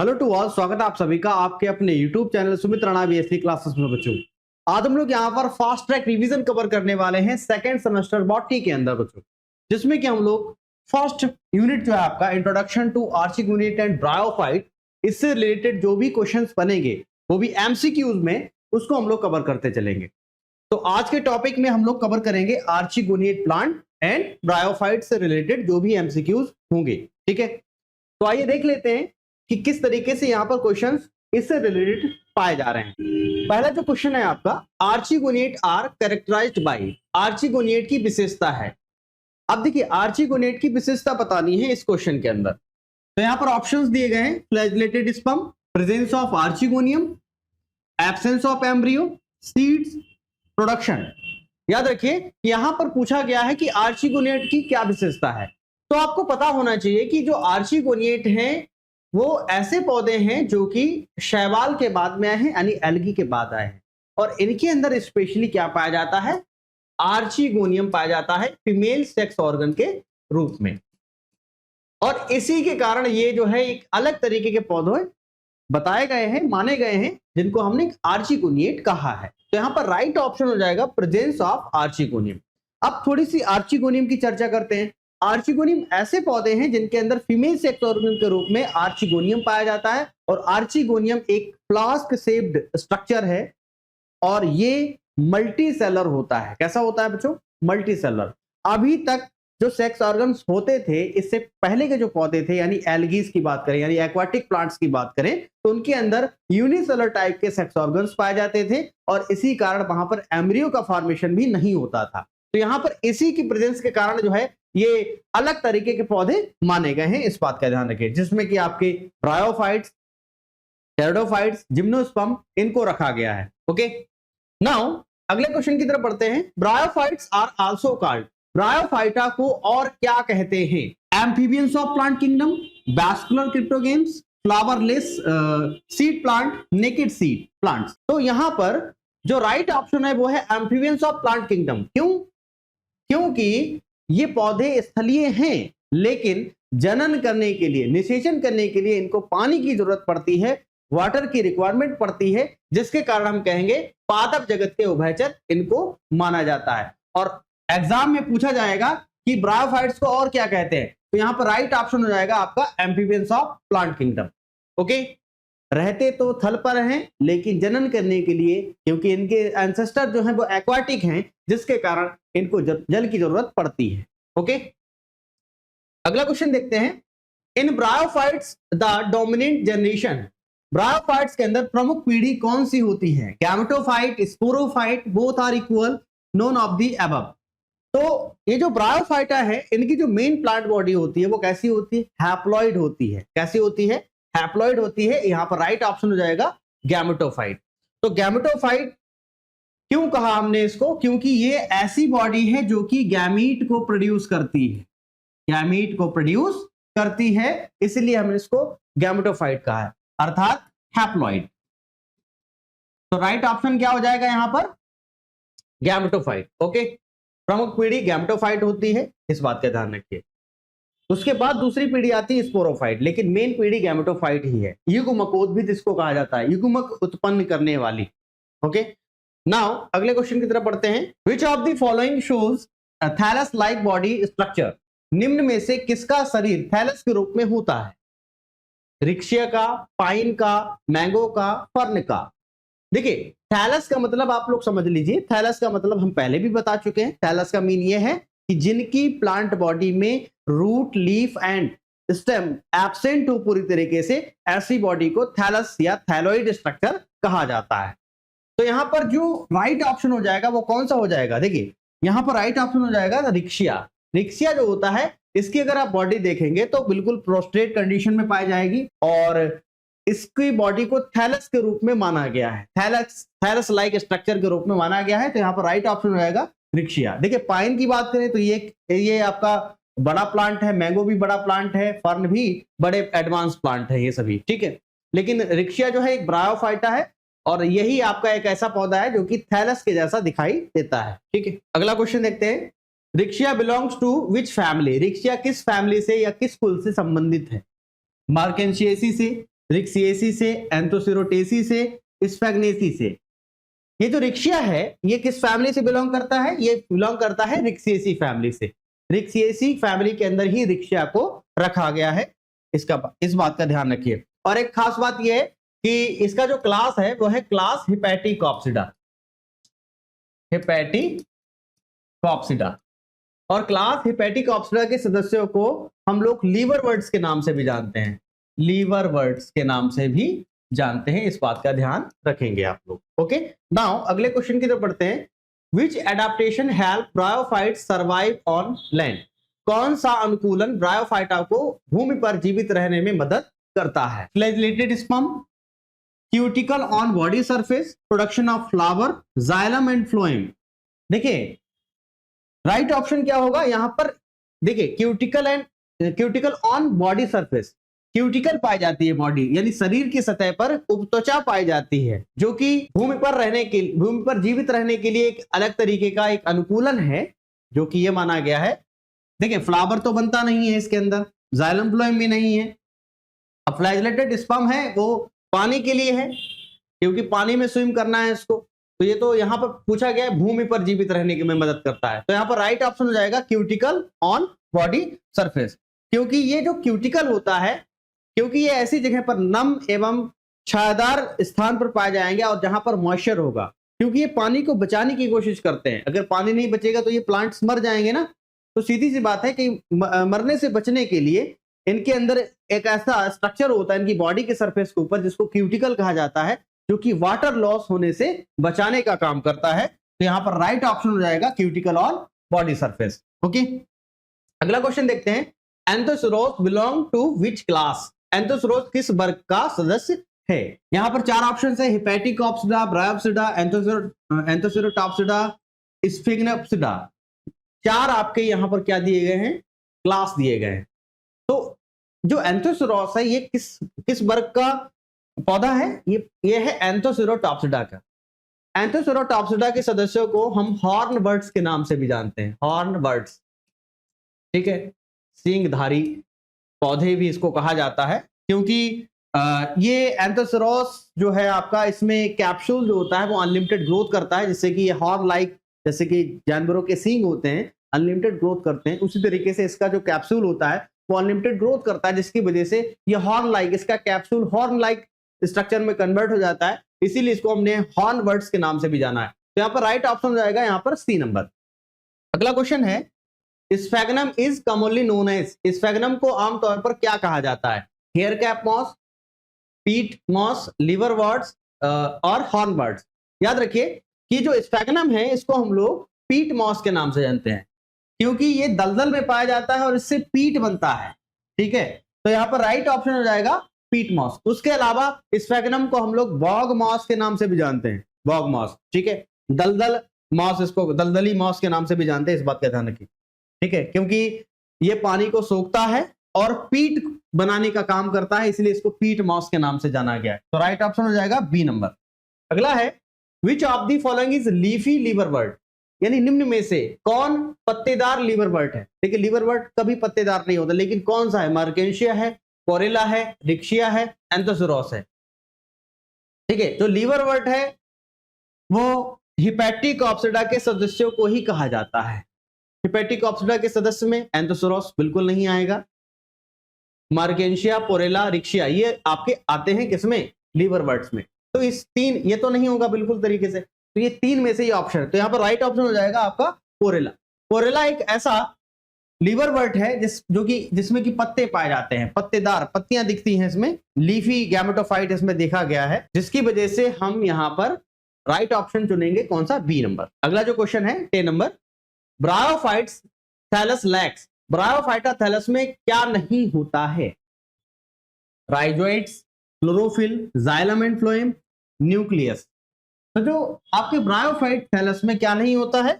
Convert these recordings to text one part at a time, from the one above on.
Hello to all, स्वागत है आप सभी का आपके अपने YouTube channel Sumit Rana BSc classes में। बच्चों, आज हम लोग यहाँ पर फास्ट ट्रैक रिवीजन कवर करने वाले हैं सेकंड सेमेस्टर बॉटनी के अंदर बच्चों, जिसमें कि हम लोग फर्स्ट यूनिट जो है आपका इंट्रोडक्शन टू आर्चिक यूनिट एंड ब्रायोफाइट, इससे रिलेटेड जो भी क्वेश्चंस बनेंगे वो भी एमसीक्यूज में, उसको हम लोग कवर करते चलेंगे। तो आज के टॉपिक में हम लोग कवर करेंगे आर्चिक यूनिट प्लांट एंड ब्रायोफाइट से रिलेटेड जो भी एमसीक्यूज होंगे। ठीक है, तो आइए देख लेते हैं कि किस तरीके से यहाँ पर क्वेश्चंस इससे रिलेटेड पाए जा रहे हैं। पहला जो क्वेश्चन है आपका, आर्चिगोनेट आर कैरेक्टराइज्ड बाय, आर्चिगोनेट की विशेषता है। अब देखिए, आर्चिगोनेट की विशेषता बतानी है इस क्वेश्चन के अंदर। तो यहाँ पर ऑप्शंस दिए गए हैं, flagellated sperm, presence of archegonium, absence of embryo, seeds, production. याद रखिए, यहां पर पूछा गया है कि आर्चिगोनेट की क्या विशेषता है। तो आपको पता होना चाहिए कि जो आर्चिगोनेट हैं वो ऐसे पौधे हैं जो कि शैवाल के बाद में आए हैं, यानी एल्गी के बाद आए हैं, और इनके अंदर स्पेशली क्या पाया जाता है, आर्चिगोनियम पाया जाता है फीमेल सेक्स ऑर्गन के रूप में। और इसी के कारण ये जो है एक अलग तरीके के पौधे बताए गए हैं, माने गए हैं, जिनको हमने आर्चिगोनिएट कहा है। तो यहां पर राइट ऑप्शन हो जाएगा प्रेजेंस ऑफ आर्चिगोनियम। अब थोड़ी सी आर्चिगोनियम की चर्चा करते हैं। आर्चिगोनियम ऐसे पौधे हैं जिनके अंदर फीमेल सेक्स ऑर्गन के रूप में आर्चिगोनियम पाया जाता है, और आर्चिगोनियम एक फ्लास्क शेप्ड स्ट्रक्चर है, और ये मल्टी सेलर होता है। कैसा होता है बच्चों? Multi cellular. अभी तक जो सेक्स ऑर्गन्स होते थे, इससे पहले के जो पौधे थे, यानी एल्गीज की बात करें, यानी एक्वाटिक प्लांट्स की बात करें, तो उनके अंदर यूनिसेलर टाइप के सेक्स ऑर्गन्स पाए जाते थे, और इसी कारण वहां पर एम्ब्रियो का फॉर्मेशन भी नहीं होता था। तो यहां पर इसी की प्रेजेंस के कारण जो है ये अलग तरीके के पौधे माने गए हैं। इस बात का ध्यान रखें, जिसमें कि आपके ब्रायोफाइट्स, टेरिडोफाइट्स, जिम्नोस्पर्म, इनको रखा गया है। ओके, नाउ अगले क्वेश्चन की तरफ बढ़ते हैं। Bryophytes are also called, bryophyta को और क्या कहते हैं? Amphibians of plant kingdom, vascular cryptogams, flowerless seed plant, naked seed plants. तो यहां पर जो राइट ऑप्शन है वो है एम्फीबियंस ऑफ प्लांट किंगडम। क्यों? क्योंकि ये पौधे स्थलीय हैं, लेकिन जनन करने के लिए, निषेचन करने के लिए इनको पानी की जरूरत पड़ती है, वाटर की रिक्वायरमेंट पड़ती है, जिसके कारण हम कहेंगे पादप जगत के उभयचर इनको माना जाता है। और एग्जाम में पूछा जाएगा कि ब्रायोफाइट्स को और क्या कहते हैं, तो यहां पर राइट ऑप्शन हो जाएगा आपका amphibians of plant kingdom. Okay, रहते तो थल पर हैं, लेकिन जनन करने के लिए, क्योंकि इनके एंसेस्टर जो हैं वो एक्वाटिक हैं, जिसके कारण इनको जल की जरूरत पड़ती है। ओके, अगला क्वेश्चन देखते हैं। In bryophytes the dominant generation, bryophytes के अंदर प्रमुख पीढ़ी कौन सी होती है? Gametophyte, sporophyte, both are equal, none of the above. तो ये जो ब्रायोफाइटा है, इनकी जो मेन प्लांट बॉडी होती है वो कैसी होती है? हैप्लॉइड होती है। कैसी होती है? हैप्लॉइड होती है। यहां पर राइट ऑप्शन हो जाएगा गैमेटोफाइट। तो गैमेटोफाइट क्यों कहा हमने इसको? क्योंकि ये ऐसी बॉडी है जो कि गैमीट को प्रोड्यूस करती है, गैमीट को प्रोड्यूस करती है, इसलिए हमने इसको गैमेटोफाइट कहा है, अर्थात हैप्लॉइड। तो राइट ऑप्शन क्या हो जाएगा यहां पर? गैमेटोफाइट। ओके, प्रमुख पीढ़ी गैमेटोफाइट होती है, इस बात का ध्यान रखिए। उसके बाद दूसरी पीढ़ी आती है स्पोरोफाइट, लेकिन मेन पीढ़ी गैमेटोफाइट ही है। युग्मकोद्भिद इसको कहा जाता है, युग्मक उत्पन्न करने वाली। ओके, नाउ अगले क्वेश्चन की तरफ बढ़ते हैं। Which of the following shows thallus like body structure, निम्न में से किसका शरीर थैलस के रूप में होता है? रिक्शिया का, पाइन का, मैंगो का, फर्न का। देखिए, थैलस का मतलब आप लोग समझ लीजिए, थैलस का मतलब हम पहले भी बता चुके हैं। थैलस का मीन ये है कि जिनकी प्लांट बॉडी में root, leaf and stem absent हो पूरी तरीके से, ऐसी बॉडी को थैलस या थैलोइड स्ट्रक्चर कहा जाता है। तो यहां पर जो राइट ऑप्शन हो जाएगा वो कौन सा हो जाएगा? देखिए, यहां पर राइट ऑप्शन हो जाएगा रिक्शिया। रिक्शिया जो होता है, इसकी अगर आप बॉडी देखेंगे तो बिल्कुल प्रोस्ट्रेट कंडीशन में पाई जाएगी, और इसकी बॉडी को थैलस के रूप में माना गया है, थैलस लाइक स्ट्रक्चर के रूप में माना गया है। तो यहाँ पर राइट ऑप्शन हो जाएगा रिक्शिया। देखिए, पाइन की बात करें तो ये आपका बड़ा प्लांट है, मैंगो भी बड़ा प्लांट है, फर्न भी बड़े एडवांस प्लांट है, ये सभी ठीक है। लेकिन रिक्शिया जो है एक ब्रायोफाइटा है, और यही आपका एक ऐसा पौधा है जो कि थैलस के जैसा दिखाई देता है। ठीक है, अगला क्वेश्चन देखते हैं। Riccia belongs to which family, Riccia किस फैमिली से या किस कुल से संबंधित है? मार्केंशिएसी से, रिक्सिएसी से, एंथोसिरोटेसी से, स्फैग्नेसी से। ये जो रिक्शिया है ये किस फैमिली से बिलोंग करता है? ये बिलोंग करता है रिक्सिएसी फैमिली से। रिक्सिएसी फैमिली के अंदर ही रिक्शिया को रखा गया है। इस बात का ध्यान रखिए। और एक खास बात यह है कि इसका जो क्लास है वो है क्लास हिपैटिकॉप्सिडा। हिपैटिकॉप्सिडा। और क्लास हिपैटिकॉप्सिडा के सदस्यों को हम लोग लीवरवर्ट्स के नाम से भी जानते हैं। लीवरवर्ट्स के नाम से भी जानते हैं, इस बात का ध्यान रखेंगे आप लोग। ओके, नाउ अगले क्वेश्चन की तरफ बढ़ते हैं। Which adaptation help bryophyte survive on land? कौन सा अनुकूलन ब्रायोफाइटा को भूमि पर जीवित रहने में मदद करता है? Flagellated sperm, cuticle on body surface, production of flower, xylem and phloem. देखिए राइट ऑप्शन क्या होगा यहां पर? देखिए cuticle on body surface. Cuticle पाई जाती है बॉडी यानी शरीर की सतह पर उपत्वचा पाई जाती है, जो कि भूमि पर जीवित रहने के लिए एक अलग तरीके का एक अनुकूलन है, जो कि ये माना गया है। देखिए फ्लावर तो बनता नहीं है इसके अंदर, जाइलम फ्लोएम भी नहीं है। अब फ्लैजिलेटेड स्पर्म है वो पानी के लिए है, क्योंकि पानी में स्विम करना है इसको। तो ये तो यहां पर पूछा गया है भूमि पर जीवित रहने में मदद करता है, तो यहां पर राइट ऑप्शन हो जाएगा क्यूटिकल ऑन बॉडी सरफेस। क्योंकि ये जो क्यूटिकल होता है, क्योंकि ये ऐसी जगह पर नम एवं छायादार स्थान पर पाए जाएंगे और जहां पर मॉइस्चर होगा, क्योंकि ये पानी को बचाने की कोशिश करते हैं। अगर पानी नहीं बचेगा तो ये प्लांट्स मर जाएंगे ना। तो सीधी सी बात है कि मरने से बचने के लिए इनके अंदर एक ऐसा स्ट्रक्चर होता है इनकी बॉडी के सरफेस के ऊपर, जिसको क्यूटिकल कहा जाता है, जो कि वाटर लॉस होने से बचाने का काम करता है। तो यहां पर राइट ऑप्शन हो जाएगा cuticle on body surface. Okay, अगला क्वेश्चन देखते हैं। एंथोसेरोस बिलोंग टू विच क्लास? एंथोसेरोस किस वर्ग का सदस्य है? यहां पर चार ऑप्शन है, हिपैटिकॉप्सिडा, ब्रायोप्सिडा, एंथोसेरोटॉप्सिडा, स्फिग्नोप्सिडा। चार आपके यहां पर क्या दिए गए हैं? क्लास दिए गए हैं। तो जो एंथोसेरोस है ये किस वर्ग का पौधा है? ये है एंथोसेरोटॉप्सिडा का। एंथोसेरोटॉप्सिडा के सदस्यों को हम हॉर्न बर्ड्स के नाम से भी जानते हैं। हॉर्न बर्ड्स, ठीक है, सींगधारी पौधे भी इसको कहा जाता है, क्योंकि ये एंथोसेरोस जो है आपका, इसमें कैप्सूल जो होता है वो अनलिमिटेड ग्रोथ करता है, जिससे कि ये हॉर्न लाइक, जैसे कि जानवरों के सींग होते हैं अनलिमिटेड ग्रोथ करते हैं, उसी तरीके से इसका जो कैप्सूल होता है वो अनलिमिटेड ग्रोथ करता है, जिसकी वजह से ये हॉर्न लाइक, इसका कैप्सूल हॉर्न लाइक स्ट्रक्चर में कन्वर्ट हो जाता है। इसीलिए इसको हमने हॉर्न बर्ड्स के नाम से भी जाना है। तो यहाँ पर राइट ऑप्शन हो जाएगा यहाँ पर सी नंबर। अगला क्वेश्चन है, Sphagnum is commonly known as? Sphagnum को आमतौर पर क्या कहा जाता है? Hair cap moss, peat moss, liverworts और हॉर्न बर्ड्स। याद रखिए कि जो स्फैग्नम है इसको हम लोग पीट मॉस के नाम से जानते हैं, क्योंकि ये दलदल में पाया जाता है और इससे पीट बनता है। ठीक है, तो यहाँ पर राइट ऑप्शन हो जाएगा पीट मॉस। उसके अलावा स्फैग्नम को हम लोग बॉग मॉस के नाम से भी जानते हैं। बॉग मॉस, ठीक है, दलदल मॉस, इसको दलदली मॉस के नाम से भी जानते हैं, इस बात का ध्यान रखिए। ठीक है, क्योंकि ये पानी को सोखता है और पीट बनाने का काम करता है, इसलिए इसको पीट मॉस के नाम से जाना गया है। तो राइट ऑप्शन हो जाएगा बी नंबर। अगला है, which of the following is leafy liverwort? यानी निम्न में से कौन पत्तेदार लिवरवर्ट है? देखिए लिवरवर्ट कभी पत्तेदार नहीं होता, लेकिन कौन सा है? मर्केंशिया है, पोरेला है, रिक्शिया है, एंथोसेरोस है। ठीक है, जो लिवरवर्ट है वो हिपैटिकॉप्सिडा के सदस्यों को ही कहा जाता है। हिपैटिकॉप्सिडा के सदस्य में एंथोसेरोस बिल्कुल नहीं आएगा। मार्केंशिया, पोरेला, रिक्शिया ये आपके आते हैं किसमें? लिवरवर्ट्स में। तो इस तीन, ये तो नहीं होगा बिल्कुल तरीके से, तो ये तीन में से ये ऑप्शन, तो यहां पर राइट ऑप्शन हो जाएगा आपका पोरेला। पोरेला एक ऐसा लिवरवर्ट है जिसमें कि पत्ते पाए जाते हैं, पत्तेदार पत्तियां दिखती हैं इसमें, लीफी गैमेटोफाइट इसमें देखा गया है, जिसकी वजह से हम यहां पर राइट ऑप्शन चुनेंगे, कौन सा? B number. अगला जो क्वेश्चन है 10 number, bryophytes thallus lacks. Bryophyta thallus में क्या नहीं होता है? Rhizoids, chlorophyll, xylem and phloem, nucleus. तो जो आपके ब्रायोफाइट थैलस में क्या नहीं होता है?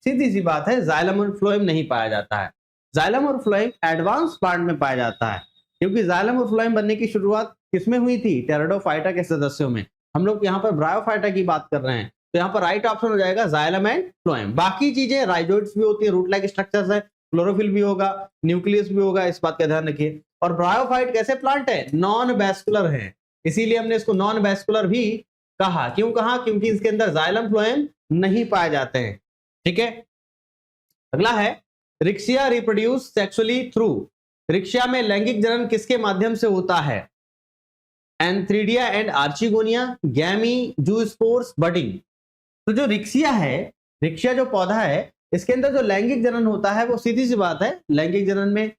सीधी सी बात है, जाइलम और फ्लोएम नहीं पाया जाता है। जाइलम और फ्लोएम एडवांस प्लांट में पाया जाता है, क्योंकि जाइलम और फ्लोएम बनने की शुरुआत किसमें हुई थी? टेरिडोफाइटा के सदस्यों में। हम लोग यहाँ पर ब्रायोफाइटा की बात कर रहे हैं, तो यहाँ पर राइट ऑप्शन हो जाएगा जाइलम एंड फ्लोएम। बाकी चीजें राइजोइड्स भी होती है, रूट लाइक स्ट्रक्चर्स है, क्लोरोफिल भी होगा, न्यूक्लियस भी होगा, इस बात का ध्यान रखिए। और ब्रायोफाइट कैसे प्लांट है? नॉन वैस्कुलर है, इसीलिए हमने इसको नॉन वैस्कुलर भी कहा। क्यों कहा? क्योंकि इसके अंदर जाइलम फ्लोएम नहीं पाए जाते हैं। ठीक है, अगला है रिक्शिया रिप्रोड्यूस सेक्सुअली थ्रू। रिक्शिया में लैंगिक जनन किसके माध्यम से होता है? Antheridia and archegonia, गैमी, zoospores, budding. तो जो रिक्शिया है, रिक्शिया जो पौधा है, इसके अंदर जो लैंगिक जनन होता है वो सीधी सी बात है, लैंगिक जनन में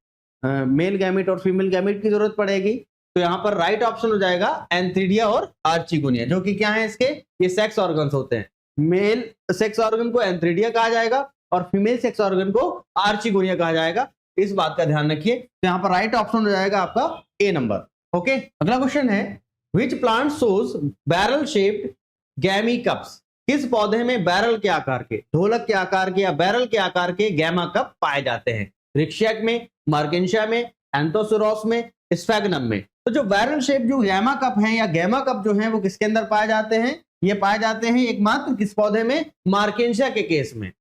मेल गैमेट और फीमेल गैमेट की जरूरत पड़ेगी। तो यहाँ पर राइट ऑप्शन हो जाएगा एंथ्रीडिया और आर्चिगोनिया, जो कि क्या है इसके, ये सेक्स ऑर्गन्स होते हैं। मेल सेक्स ऑर्गन को एंथ्रीडिया कहा जाएगा और फीमेल सेक्स ऑर्गन को आर्चिगोनिया कहा जाएगा। इस बात का ध्यान रखिए। तो यहाँ पर राइट ऑप्शन हो जाएगा आपका ए नंबर। ओके, अगला क्वेश्चन है which plant shows barrel shaped गैमी cups. किस पौधे में बैरल के आकार के, ढोलक के आकार के या बैरल के आकार के गैमा कप पाए जाते हैं? रिक्शिया में, मार्केंशिया में, एंथोसोरस में, स्फैगनम में। तो जो बैरल शेप जो गैमा कप है या गैमा कप जो है वो किसके अंदर पाए जाते हैं? ये पाए जाते हैं एकमात्र किस पौधे में? मार्केंशिया के केस में।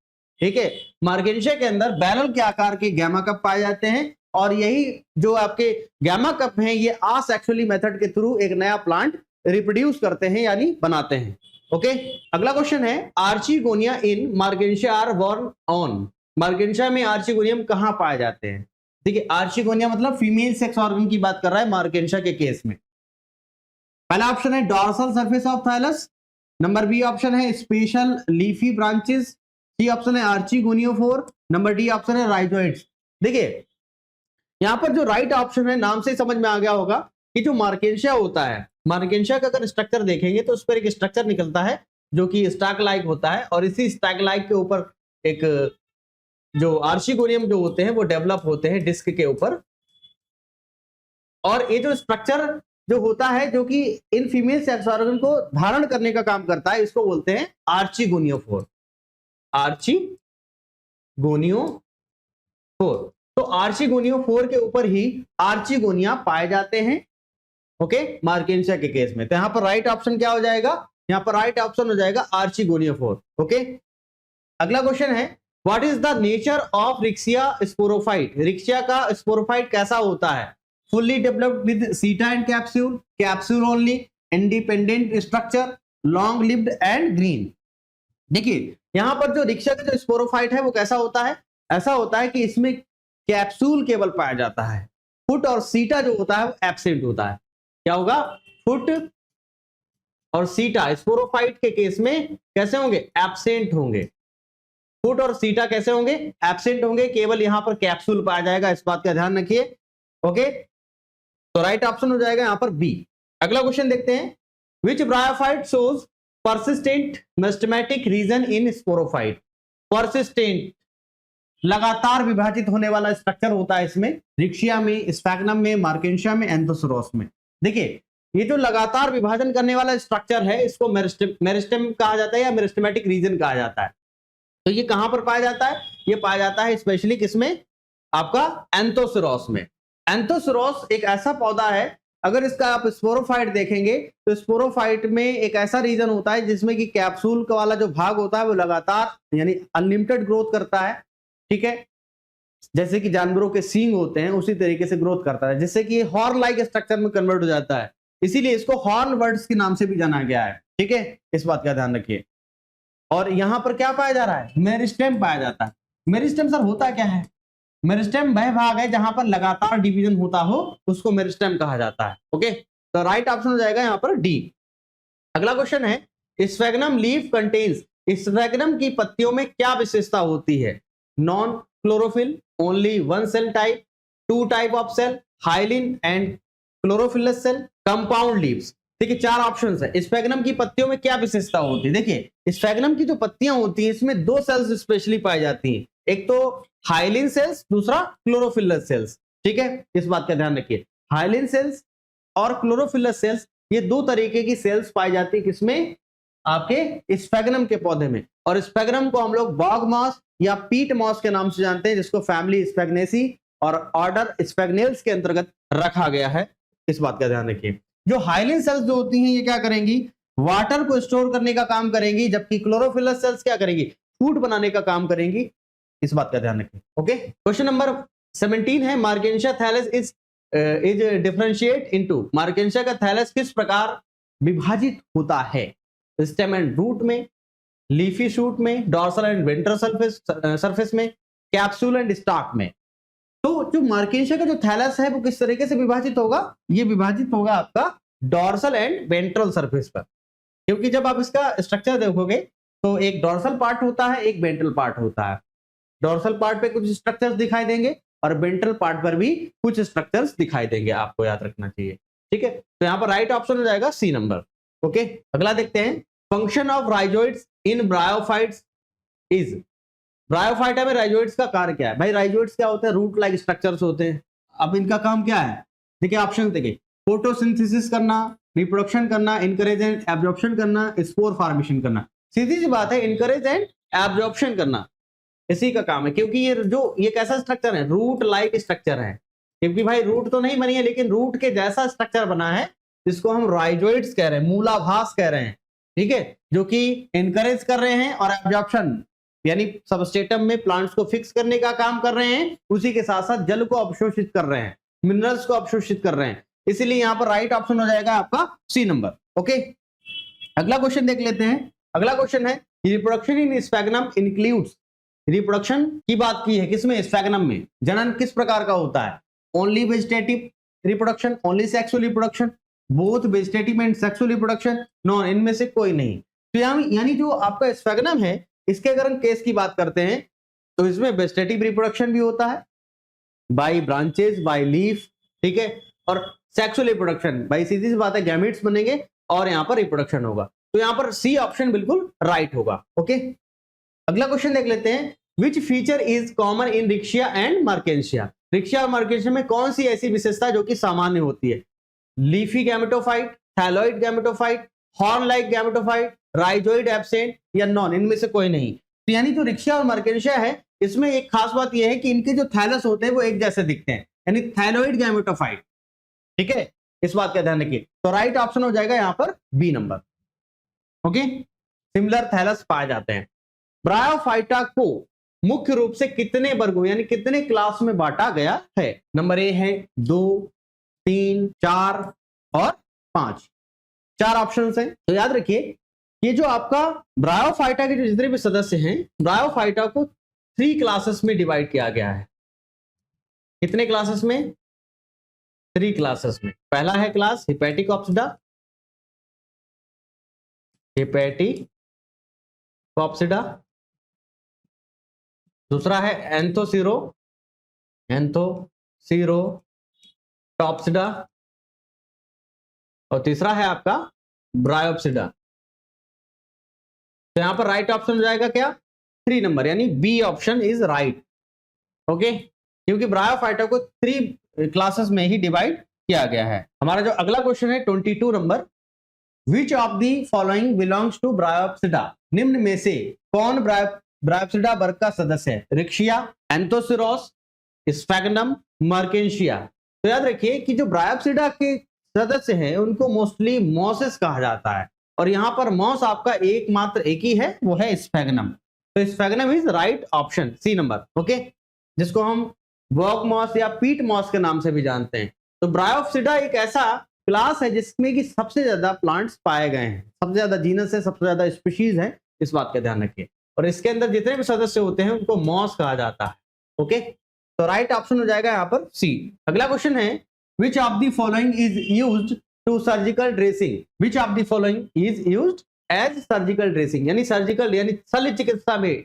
ठीक है, मार्केंशिया के अंदर बैरल के आकार के गैमा कप पाए जाते हैं और यही जो आपके गैमा कप हैं ये आसेक्सुअली मेथड के थ्रू एक नया प्लांट रिप्रोड्यूस करते हैं यानी बनाते हैं। ओके, अगला क्वेश्चन है archegonia in Marchantia are borne on. Marchantia में आर्चिगोनियम कहां पाए जाते हैं? देखिए, आर्चिगोनिया मतलब फीमेल सेक्स ऑर्गन की बात कर रहा है मार्केंशिया के केस में। पहला ऑप्शन है dorsal surface of thallus, number B option है special leafy branches, C option है आर्चिगोनियोफोर, नंबर डी ऑप्शन है राइजोइड्स। देखिए, यहां पर जो राइट ऑप्शन है, नाम से समझ में आ गया होगा कि जो मार्केंशिया होता है, मार्केंशिया का अगर स्ट्रक्चर देखेंगे तो उस पर एक स्ट्रक्चर निकलता है जो कि स्टैक लाइक होता है और इसी स्टैक लाइक के ऊपर एक जो आर्चिगोनियम जो होते हैं वो डेवलप होते हैं डिस्क के ऊपर। और ये जो स्ट्रक्चर जो होता है जो कि इन फीमेल सेक्स ऑर्गन को धारण करने का काम करता है, इसको बोलते हैं आर्चिगोनियोफोर। आर्चिगोनियोफोर। तो आर्चिगोनियोफोर के ऊपर ही आर्चिगोनिया पाए जाते हैं। ओके, मार्केंशिया के केस में। तो यहां पर राइट ऑप्शन क्या हो जाएगा? यहां पर राइट ऑप्शन हो जाएगा आर्चिगोनियोफोर। ओके, अगला क्वेश्चन है what is the nature of रिक्शिया sporophyte. रिक्शिया का स्पोरोफाइट कैसा होता है? फुल्ली डेवलप्ड विद सीटा and capsule, capsule only, independent structure, long lived and green. देखिए, यहां पर जो रिक्शिया का जो स्पोरोफाइट है वो कैसा होता है? ऐसा होता है कि इसमें कैप्सूल केवल पाया जाता है, फुट और सीटा जो होता है वो एब्सेंट होता है। क्या होगा? फुट और सीटा स्पोरोफाइट के केस में कैसे होंगे? एब्सेंट होंगे। फुट और सीटा कैसे होंगे? एब्सेंट होंगे, केवल यहां पर कैप्सूल पाया जाएगा। इस बात का ध्यान रखिए। ओके, तो राइट ऑप्शन हो जाएगा यहां पर बी। अगला क्वेश्चन देखते हैं which bryophyte shows persistent meristematic region in sporophyte. Persistent लगातार विभाजित होने वाला स्ट्रक्चर होता है इसमें, रिक्शिया में, स्फैगनम में, मार्केंशिया में, एंथोसोरस में। देखिए, ये जो लगातार विभाजन करने वाला स्ट्रक्चर है इसको मेरिस्टेम कहा जाता है या मेरिस्टेमेटिक रीजन कहा जाता है। तो ये कहां पर पाया जाता है? ये पाया जाता है स्पेशली किसमें? आपका एंथोसोरस में। एंथोसोरस एक ऐसा पौधा है, अगर इसका आप स्पोरोफाइट देखेंगे तो स्पोरोफाइट में एक ऐसा रीजन होता है जिसमें कि कैप्सूल वाला जो भाग होता है वो लगातार यानी अनलिमिटेड ग्रोथ करता है। ठीक है, जैसे कि जानवरों के सींग होते हैं उसी तरीके से ग्रोथ करता है, जिससे कि हॉर्न लाइक स्ट्रक्चर में कन्वर्ट हो जाता है। इसीलिए इसको हॉर्न बर्ड्स के नाम से भी जाना गया है। ठीक है, इस बात का ध्यान रखिए। और यहां पर क्या पाया जा रहा है? मेरिस्टेम पाया जाता है। मेरिस्टेम सर होता क्या है? मेरिस्टेम वह भाग है जहां पर लगातार डिवीजन होता हो, उसको मेरिस्टेम कहा जाता है। ओके, तो राइट ऑप्शन हो जाएगा यहां पर डी। अगला क्वेश्चन है स्फैगनम लीफ कंटेन्स। स्फैगनम की पत्तियों में क्या विशेषता होती है? Non chlorophyll, only one cell type, two type of cell, hyaline and chlorophyllous cell, compound leaves. देखिए, चार ऑप्शंस है। स्फैगनम की पत्तियों में क्या विशेषता होती है? देखिए, स्फैगनम की जो पत्तियां होती हैं इसमें दो सेल्स स्पेशली पाई जाती हैं, एक तो हाइलिन सेल्स, दूसरा क्लोरोफिलस सेल्स। ठीक है, इस बात का ध्यान रखिए। हाइलिन सेल्स और क्लोरोफिलस सेल्स ये दो तरीके की सेल्स पाई जाती है किसमें? आपके स्फैगनम के पौधे में। और स्फैगनम को हम लोग बॉग मॉस या पीट मॉस के नाम से जानते हैं, जिसको फैमिली स्फैगनेसी और ऑर्डर स्फैगनेल्स के अंतर्गत रखा गया है। इस बात का ध्यान रखिए। जो हाइलिन सेल्स जो होती हैं ये क्या करेंगी? वाटर को स्टोर करने का काम करेंगी, जबकि क्लोरोफिलस सेल्स क्या करेंगी? फूड बनाने का काम करेंगी। इस बात का ध्यान रखें। ओके, क्वेश्चन नंबर 17 है Marchantia Thales is is differentiate into, Marchantia का थैलस किस प्रकार विभाजित होता है? स्टेम एंड रूट में, लीफी शूट में, डॉर्सल एंड वेंट्रल सरफेस में, कैप्सूल एंड स्टॉक में। तो जो मार्केंशिया का जो थैलस है वो किस तरीके से विभाजित होगा? ये विभाजित होगा आपका डॉर्सल एंड वेंट्रल सरफेस पर, क्योंकि जब आप इसका स्ट्रक्चर देखोगे तो एक डॉर्सल पार्ट होता है, एक वेंट्रल पार्ट होता है। डॉर्सल पार्ट पे कुछ स्ट्रक्चर्स दिखाई देंगे और वेंट्रल पार्ट पर भी कुछ स्ट्रक्चर्स दिखाई देंगे, आपको याद रखना चाहिए। ठीक है, तो यहाँ पर राइट ऑप्शन हो जाएगा सी नंबर। ओके, अगला देखते हैं। Function of rhizoids in bryophytes is, bryophyta में राइजोइड्स का कार्य क्या है? भाई राइजोइड्स क्या होते हैं? रूट लाइक स्ट्रक्चर्स होते हैं। अब इनका काम क्या है? देखिए ऑप्शन देखिए, फोटोसिंथेसिस करना, रिप्रोडक्शन करना, इनकरेज एंड एब्जॉर्प्शन करना, स्पोर फॉर्मेशन करना। सीधी सी बात है, इनकरेज एंड एब्जॉर्प्शन करना इसी का काम है, क्योंकि ये कैसा स्ट्रक्चर है? रूट लाइक स्ट्रक्चर है। क्योंकि भाई रूट तो नहीं बनी है, लेकिन रूट के जैसा स्ट्रक्चर बना है, जिसको हम राइजोइड्स कह रहे हैं, मूलाभास कह रहे हैं। ठीक है, जो कि इनकरेज कर रहे हैं और एब्जॉर्प्शन यानी सबस्ट्रेटम में प्लांट्स को फिक्स करने का काम कर रहे हैं, उसी के साथ साथ जल को अवशोषित कर रहे हैं, मिनरल्स को अवशोषित कर रहे हैं। इसीलिए यहाँ पर राइट ऑप्शन हो जाएगा आपका सी नंबर। ओके, अगला क्वेश्चन देख लेते हैं। अगला क्वेश्चन है, reproduction in sphagnum includes, reproduction की बात की है किसमें? स्फैग्नम में। जनन किस प्रकार का होता है? Only vegetative reproduction, only sexual reproduction, both vegetative and sexual reproduction, non, इनमें से कोई नहीं। तो यानी जो आपका स्फैग्नम है, इसके अगर हम केस की बात करते हैं तो इसमें वेजिटेटिव रिप्रोडक्शन भी होता है बाय ब्रांचेस, बाय लीफ। ठीक है, और सेक्सुअल रिप्रोडक्शन भाई सीधी सी बात है, गैमेट्स बनेंगे और यहाँ पर रिप्रोडक्शन होगा। तो यहाँ पर सी ऑप्शन बिल्कुल राइट होगा। ओके, अगला क्वेश्चन देख लेते हैं। Which feature is common in रिक्शिया and Marchantia, रिक्शिया और मार्केंशिया में कौन सी ऐसी विशेषता जो कि सामान्य होती है? Leafy gametophyte, thalloid gametophyte, horn like gametophyte, rhizoid absent या नॉन, इनमें से कोई नहीं। तो यानी जो रिक्शिया और मार्केंशिया है, इसमें एक खास बात यह है कि इनके जो थैलस होते हैं वो एक जैसे दिखते हैं, यानी थैलॉइड गैमेटोफाइट। ठीक है, इस बात का ध्यान रखिए। तो राइट ऑप्शन हो जाएगा यहाँ पर B number. Okay, similar thallus पाए जाते हैं। ब्रायोफाइटा को मुख्य रूप से कितने वर्गों यानी कितने क्लास में बांटा गया है? नंबर ए है 2, 3, 4 और 5। 4 ऑप्शन है। तो याद रखिए, ये जो आपका ब्रायोफाइटा के जो जितने भी सदस्य हैं, ब्रायोफाइटा को 3 क्लासेस में डिवाइड किया गया है। कितने क्लासेस में? 3 क्लासेस में। पहला है क्लास हिपैटिकॉप्सिडा, हिपैटिकॉप्सिडा। दूसरा है एंथोसीरोटॉप्सिडा और तीसरा है आपका ब्रायोप्सिडा। तो यहां पर राइट ऑप्शन हो जाएगा क्या? 3 नंबर, यानी B option is right. Okay, क्योंकि ब्रायोफाइटा को 3 क्लासेस में ही डिवाइड किया गया है। हमारा जो अगला क्वेश्चन है 22 number, which of the following belongs to bryopsida, निम्न में से कौन ब्रायोप्सिडा वर्ग का सदस्य है? Riccia, Anthoceros, Sphagnum, Marchantia. तो याद रखिए कि जो ब्रायोप्सिडा के सदस्य हैं उनको मोस्टली मॉसेस कहा जाता है, और यहां पर मॉस आपका एकमात्र एक ही है, वो है स्फैग्नम। तो sphagnum is right option, C number. Okay, जिसको हम वर्क मॉस या पीट मॉस के नाम से भी जानते हैं। तो ब्रायोप्सिडा एक ऐसा क्लास है जिसमें कि सबसे ज्यादा प्लांट्स पाए गए हैं, सबसे ज्यादा जीनस है, सबसे ज्यादा स्पीशीज है, इस बात का ध्यान रखिए। और इसके अंदर जितने भी सदस्य होते हैं उनको मॉस कहा जाता है। ओके, तो राइट ऑप्शन हो जाएगा यहाँ पर सी। अगला क्वेश्चन है, which of the following is used to surgical dressing, which of the following is used as surgical dressing, यानी सर्जिकल यानी शल्य चिकित्सा में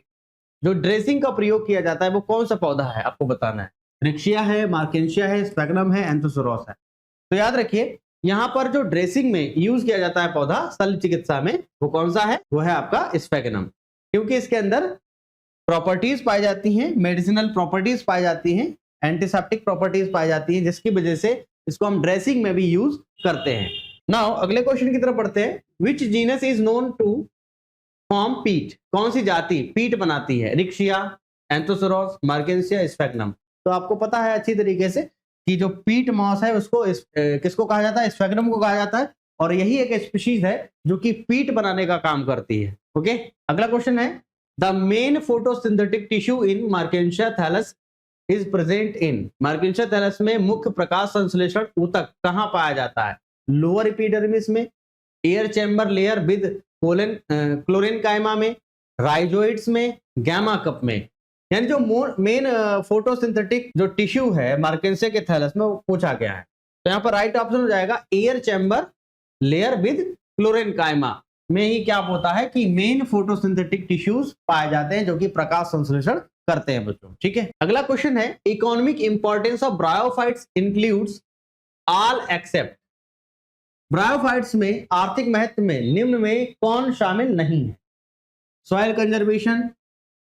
जो ड्रेसिंग का प्रयोग किया जाता है वो कौन सा पौधा है, आपको बताना है। रिक्शिया है, मार्केंशिया है, स्फैग्नम है, एंथोसोरस है। तो याद रखिए, यहाँ पर जो ड्रेसिंग में यूज किया जाता है पौधा शल्य चिकित्सा में, वो कौन सा है? वो है आपका स्फैग्नम, क्योंकि इसके अंदर प्रॉपर्टीज पाई जाती हैं, मेडिसिनल प्रॉपर्टीज पाई जाती हैं, एंटीसेप्टिक प्रॉपर्टीज पाई जाती हैं, जिसकी वजह से इसको हम ड्रेसिंग में भी यूज करते हैं। नाउ अगले क्वेश्चन की तरफ बढ़ते हैं। Which genus is known to form peat, कौन सी जाति पीट बनाती है? Riccia, Anthoceros, Marchantia, Sphagnum. तो आपको पता है अच्छी तरीके से कि जो पीट मॉस है उसको किसको कहा जाता है? स्फैग्नम को कहा जाता है, और यही एक स्पीशीज है जो कि पीट बनाने का काम करती है। ओके, अगला क्वेश्चन है, the main photosynthetic tissue in Marchantia thallus is present in, Marchantia thallus में मुख्य प्रकाश संश्लेषण ऊतक कहाँ पाया जाता है? लोअर एपिडर्मिस में, air chamber layer with chlorenchyma में, राइजोइड्स में, गैमा कप में। यानी जो मेन फोटोसिंथेटिक जो टिश्यू है मार्किंशिया के थैलस में वो पूछा गया है। तो यहाँ पर राइट ऑप्शन हो जाएगा air chamber layer with chlorenchyma में ही क्या होता है कि मेन फोटोसिंथेटिक टिश्यूज पाए जाते हैं जो कि प्रकाश संश्लेषण करते हैं बच्चों। ठीक है, अगला क्वेश्चन है economic importance of bryophytes includes all except, bryophytes में आर्थिक महत्व में निम्न में कौन शामिल नहीं है? सॉइल कंजर्वेशन,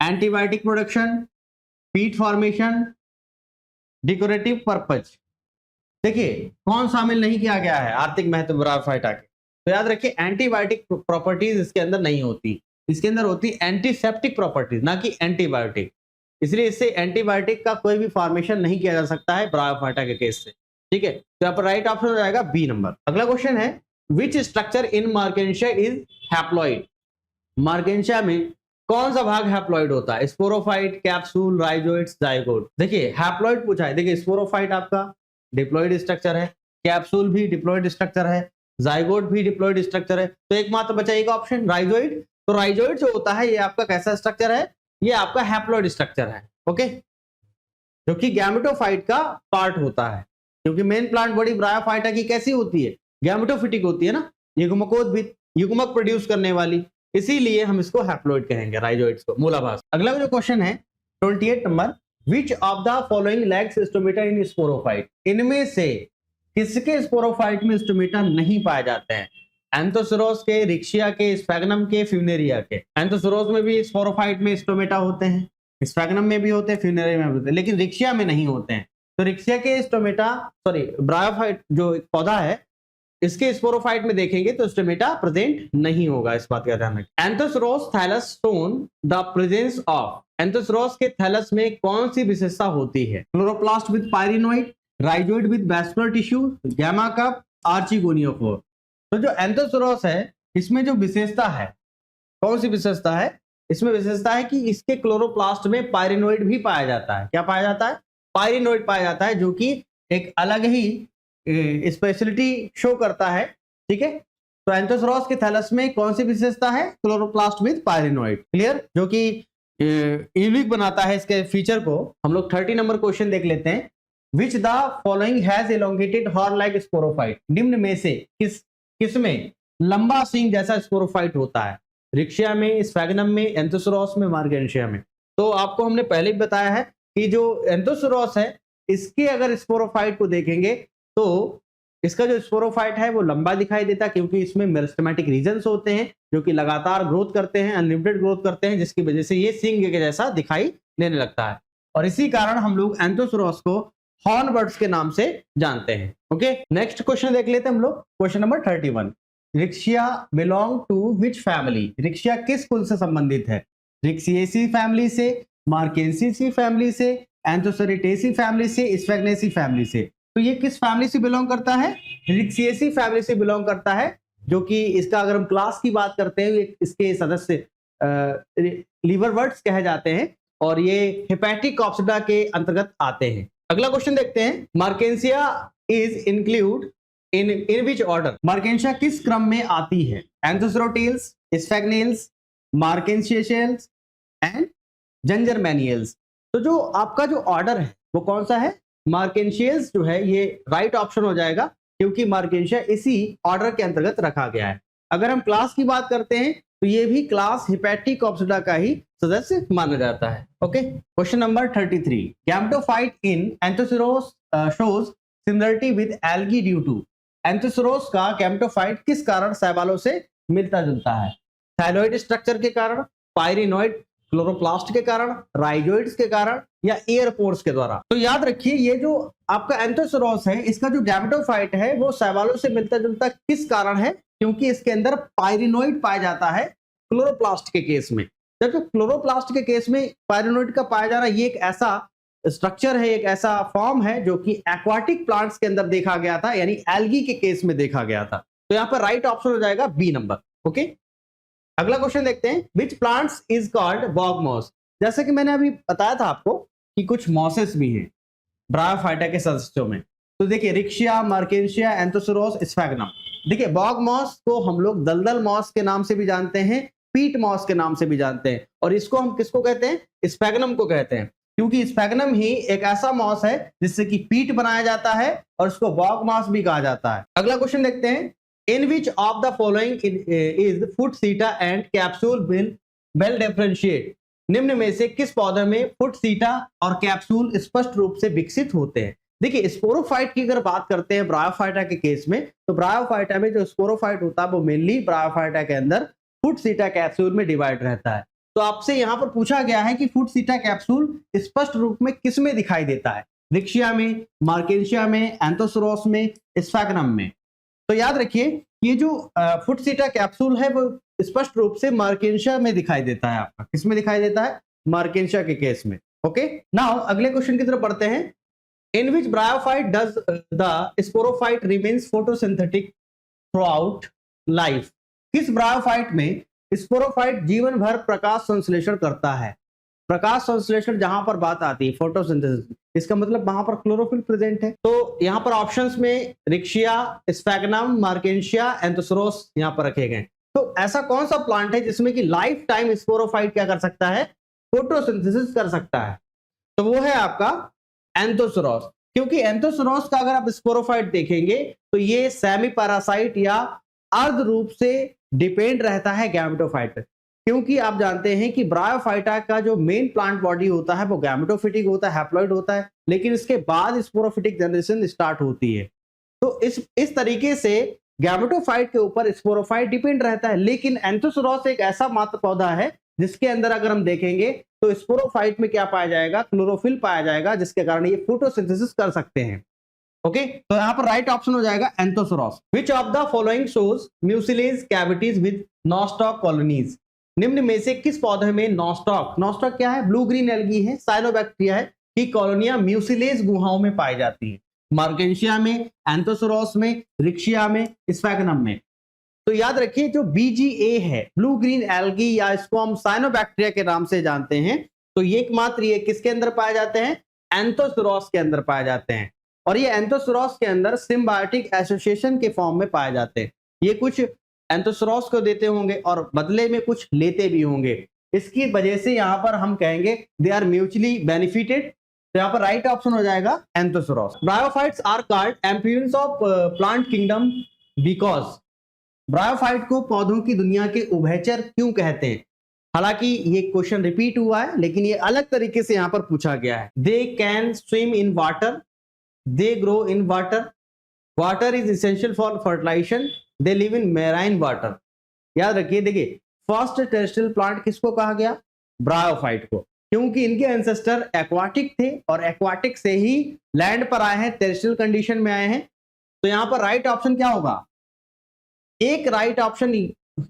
एंटीबायोटिक प्रोडक्शन, पीट फॉर्मेशन, डेकोरेटिव पर्पज। देखिए कौन शामिल नहीं किया गया है आर्थिक महत्व ब्रायोफाइटा के? तो याद रखिए एंटीबायोटिक प्रॉपर्टीज इसके अंदर नहीं होती, इसके अंदर होती एंटीसेप्टिक प्रॉपर्टीज, ना कि एंटीबायोटिक। इसलिए इससे एंटीबायोटिक का कोई भी फॉर्मेशन नहीं किया जा सकता है ब्रायोफाइटा के केस से। ठीक है, तो यहाँ पर राइट ऑप्शन हो जाएगा बी नंबर। अगला क्वेश्चन है which structure in Marchantia is haploid, Marchantia में कौन सा भाग हैप्लॉइड होता है? Sporophyte, capsule, rhizoids, zygote. देखिए हैप्लॉइड पूछा है, देखिए स्पोरोफाइट आपका डिप्लॉइड स्ट्रक्चर है, कैप्सूल भी डिप्लॉइड स्ट्रक्चर है, जाइगोट भी डिप्लॉइड स्ट्रक्चर है, तो एकमात्र बचा एक ऑप्शन राइजोइड। तो राइजोइड जो होता है ये आपका कैसा स्ट्रक्चर है? ये आपका हैप्लॉइड स्ट्रक्चर है। ओके, जो कि गैमेटोफाइट का पार्ट होता है, क्योंकि मेन प्लांट बॉडी ब्रायोफाइटा की कैसी होती है? गैमेटोफिटिक होती है ना, युग्मकोद्भिद, युग्मक प्रोड्यूस करने वाली, इसीलिए हम इसको हैप्लॉइड कहेंगे राइजोइड्स को, मूलाभास। अगला जो क्वेश्चन है 28 number, which of the following lakhs stomata in sporophyte, इनमें से किसके स्पोरोफाइट में स्टोमेटा नहीं पाए जाते हैं? एंथोसोरस के, रिक्शिया के, स्फैग्नम के, फ्यूनेरिया के। एंथोसोरस में भी स्पोरोफाइट में स्टोमेटा होते हैं, स्फैग्नम में भी होते हैं, फ्यूनेरिया में भी होते हैं, लेकिन रिक्शिया में नहीं होते हैं। तो रिक्शिया के स्टोमेटा, सॉरी ब्रायोफाइट जो पौधा है इसके स्पोरोफाइट में देखेंगे तो स्टोमेटा प्रेजेंट नहीं होगा, इस बात का ध्यान रखें। Anthoceros thallus shown the presence of, Anthoceros के थैलस में कौन सी विशेषता होती है? Chloroplast with pyrenoid, rhizoid with vascular tissue, gemma cup, archegoniophore. तो जो एंथोसोरस है इसमें जो विशेषता है, कौन सी विशेषता है? इसमें विशेषता है कि इसके क्लोरोप्लास्ट में पायरिनोइड भी पाया जाता है। क्या पाया जाता है? पायरिनोइड पाया जाता है, जो कि एक अलग ही स्पेशलिटी शो करता है। ठीक है, तो एंथोसोरस के थैलस में कौन सी विशेषता है? Chloroplast with पायरिनोइड। क्लियर, जो कि यूनिक बनाता है इसके फीचर को। हम लोग 30 नंबर क्वेश्चन देख लेते हैं। Which the following has elongated horn like sporophyte, निम्न में से किसमें लंबा सींग जैसा स्पोरोफाइट होता है? रिक्शिया में, स्फैग्नम में, एंथोसोरस में, मार्केंशिया में। तो आपको हमने पहले भी बताया है कि जो एंथोसोरस है इसके अगर स्पोरोफाइट को देखेंगे तो इसका जो स्पोरोफाइट है वो लंबा दिखाई देता है, क्योंकि इसमें मेरिस्टेमेटिक रीजन्स होते हैं जो कि लगातार ग्रोथ करते हैं, अनलिमिटेड ग्रोथ करते हैं, जिसकी वजह से ये सींग के जैसा दिखाई देने लगता है। और इसी कारण हम लोग एंथोसोरस को हॉर्नबर्ड्स के नाम से जानते हैं। ओके, नेक्स्ट क्वेश्चन देख लेते हैं हम लोग, question number 31। Riccia belong to which family, Riccia किस कुल से संबंधित है? रिक्सिएसी फैमिली से, मार्केंसिसी फैमिली से, एंथोसोरिटेसी फैमिली से, स्फैग्नेसी फैमिली से। तो ये किस फैमिली से बिलोंग करता है? रिक्सिएसी फैमिली से बिलोंग करता है, जो कि इसका अगर हम क्लास की बात करते हैं इसके सदस्य लीवरवर्ट्स कहे जाते हैं और ये हेपेटिक कॉप्सिडा के अंतर्गत आते हैं। अगला क्वेश्चन देखते हैं, Marchantia is include in which order, Marchantia किस क्रम में आती है? एंथोसोरोटेल्स, स्फैग्नेल्स, मार्केंशियल्स एंड जंजरमैनियल्स। तो जो आपका जो ऑर्डर है वो कौन सा है? मार्केंशियल्स जो है ये राइट ऑप्शन हो जाएगा, क्योंकि मार्केंशिया इसी ऑर्डर के अंतर्गत रखा गया है। अगर हम क्लास की बात करते हैं तो ये भी क्लास हेपेटिकॉप्सिडा का ही सदस्य माना जाता है। Okay, question number 33। Gametophyte in Anthoceros shows similarity with algae due to, Anthoceros का गैमेटोफाइट किस कारण शैवालों से मिलता जुलता है? थायरॉइड स्ट्रक्चर के कारण, पायरिनोइड क्लोरोप्लास्ट के कारण, राइजोइड्स के कारण, या एयरपोर्स के द्वारा। तो याद रखिए ये जो आपका एंथोसोरस है इसका जो गैमेटोफाइट है वो शैवालों से मिलता जुलता किस कारण है? क्योंकि इसके अंदर पायरिनोइड पाया जाता है क्लोरोप्लास्ट के केस में। जबकि क्लोरोप्लास्ट के केस में पायरिनोइड का पाया जाना ये एक ऐसा स्ट्रक्चर है, एक ऐसा फॉर्म है जो कि एक्वाटिक प्लांट्स के अंदर देखा गया था, यानी एल्गी के केस में देखा गया था। तो यहाँ पर राइट ऑप्शन हो जाएगा बी नंबर। ओके, अगला क्वेश्चन देखते हैं, which plants is called bog moss. जैसे कि मैंने अभी बताया था आपको कि कुछ मॉसेस भी हैं ब्रायोफाइटा के सदस्यों में। तो देखिए रिक्शिया, मर्केंशिया, एंथोसोरस, स्फैग्नम। देखिए बॉग मॉस को हम लोग दलदल मॉस के नाम से भी जानते हैं, पीट मॉस के नाम से भी जानते हैं, और इसको हम किसको कहते हैं? स्फैग्नम को कहते हैं, क्योंकि स्फैग्नम ही एक ऐसा मॉस है जिससे कि पीट बनाया जाता है और इसको बॉग मॉस भी कहा जाता है। अगला क्वेश्चन देखते हैं, in which of the following is foot seta and capsule well differentiated. निम्न में से किस पौधे में फुट सीटा और कैप्सूल स्पष्ट रूप से विकसित होते हैं? देखिए स्पोरोफाइट की अगर बात करते हैं ब्रायोफाइटा के केस में, तो ब्रायोफाइटा में जो स्पोरोफाइट होता है वो मेनली ब्रायोफाइटा के अंदर फुट सीटा कैप्सूल में डिवाइड रहता है। तो आपसे यहां पर पूछा गया है कि फुट सीटा कैप्सूल स्पष्ट रूप में किस में दिखाई देता है? रिक्शिया में, मार्केंशिया में, एंथोसोरस में, स्फैग्नम में। तो याद रखिए ये जो फुट सीटा कैप्सूल है वो स्पष्ट रूप से मार्केंशिया में दिखाई देता है। आपका किस में दिखाई देता है? मार्केंशिया के केस में। ओके, नाउ अगले क्वेश्चन की तरफ बढ़ते हैं। In which bryophyte does the sporophyte remains photosynthetic throughout life? किस ब्रायोफाइट में स्पोरोफाइट जीवन भर प्रकाश संश्लेषण करता है? प्रकाश संश्लेषण जहां पर बात आती है फोटोसिंथेसिस, इसका मतलब वहां पर क्लोरोफिल प्रेजेंट है। तो यहां पर ऑप्शंस में रिक्शिया, स्फैग्नम, मार्केंशिया, एंथोसोरस यहां पर रखे गए। तो ऐसा कौन सा प्लांट है जिसमें कि लाइफ टाइम स्पोरोफाइट क्या कर सकता है? फोटोसिंथेसिस कर सकता है। तो वो है आपका एंथोसोरस। क्योंकि एंथोसोरस का अगर आप स्पोरोफाइट देखेंगे तो ये सेमी पैरासाइट या अर्ध रूप से डिपेंड रहता है गैमेटोफाइट पर। क्योंकि आप जानते हैं कि ब्रायोफाइटा का जो मेन प्लांट बॉडी होता है वो गैमेटोफिटिक होता है, हैप्लॉइड होता है, लेकिन इसके बाद स्पोरोफिटिक जनरेशन स्टार्ट होती है। तो इस तरीके से गैमेटोफाइट के ऊपर स्पोरोफाइट डिपेंड रहता है। लेकिन एंथोसोरस एक ऐसा मात्र पौधा है जिसके अंदर अगर हम देखेंगे तो स्पोरोफाइट में क्या पाया जाएगा? क्लोरोफिल पाया जाएगा, जिसके कारण ये फोटोसिंथेसिस कर सकते हैं। ओके, तो यहां पर राइट ऑप्शन हो जाएगा Anthoceros. Which of the following shows mucilage cavities with Nostoc colonies. निम्न में से किस पौधे में नॉस्टॉक क्या है? ब्लू ग्रीन एल्गी है, साइनोबैक्टीरिया है, की कॉलोनियां म्यूसिलेज गुहाओं में पाई जाती है। मार्केंशिया में, एंथोसोरस में, रिक्शिया में, स्फैग्नम में। तो याद रखिए जो BGA है, ब्लू ग्रीन एल्गी, या इसको हम साइनोबैक्टीरिया के नाम से जानते हैं, तो ये एकमात्र ये किसके अंदर पाए जाते हैं? एंथोसोरस के अंदर पाए जाते हैं। और ये एंथोसोरस के अंदर सिम्बायोटिक एसोसिएशन के फॉर्म में पाए जाते हैं। ये कुछ एंथोसोरस को देते होंगे और बदले में कुछ लेते भी होंगे। इसकी वजह से यहाँ पर हम कहेंगे दे आर म्यूचुअली बेनिफिटेड। तो यहाँ पर राइट ऑप्शन हो जाएगा Anthoceros. Bryophytes are called amphibians of plant kingdom because. Bryophyte को पौधों की दुनिया के उभयचर क्यों कहते हैं? हालांकि ये क्वेश्चन रिपीट हुआ है, लेकिन ये अलग तरीके से यहां पर पूछा गया है। They can swim in water, they grow in water, water is essential for fertilisation, they live in marine water. याद रखिए, देखिए फर्स्ट टेरेस्ट्रियल प्लांट किसको कहा गया? ब्रायोफाइट को, क्योंकि इनके एंसेस्टर एक्वाटिक थे और एक्वाटिक से ही लैंड पर आए हैं, टेरेस्ट्रियल कंडीशन में आए हैं। तो यहां पर राइट ऑप्शन क्या होगा? एक राइट ऑप्शन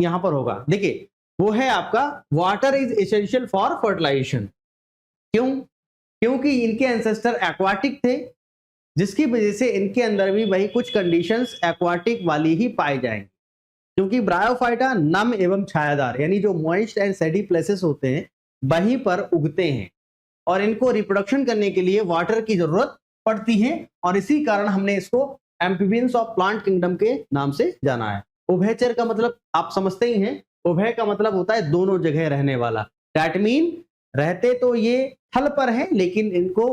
यहां पर होगा, देखिए वो है आपका water is essential for fertilisation. क्यों? क्योंकि इनके एंसेस्टर एक्वाटिक थे, जिसकी वजह से इनके अंदर भी वही कुछ कंडीशंस एक्वाटिक वाली ही पाई जाएंगी। क्योंकि ब्रायोफाइटा नम एवं छायादार, यानी जो मॉइस्ट एंड सैडी प्लेसेस होते हैं वहीं पर उगते हैं, और इनको रिप्रोडक्शन करने के लिए वाटर की जरूरत पड़ती है, और इसी कारण हमने इसको एम्फिबियंस ऑफ प्लांट किंगडम के नाम से जाना है। उभयचर का मतलब आप समझते ही हैं, उभय का मतलब होता है दोनों जगह रहने वाला। दैट मीन रहते तो ये थल पर है, लेकिन इनको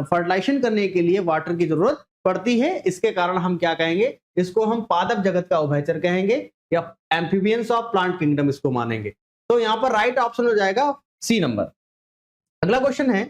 फर्टिलाइजेशन करने के लिए वाटर की जरूरत पड़ती है। इसके कारण हम क्या कहेंगे? इसको हम पादप जगत का उभयचर कहेंगे, या एम्फिबियंस ऑफ प्लांट किंगडम इसको मानेंगे। तो यहाँ पर राइट ऑप्शन हो जाएगा सी नंबर। अगला क्वेश्चन है,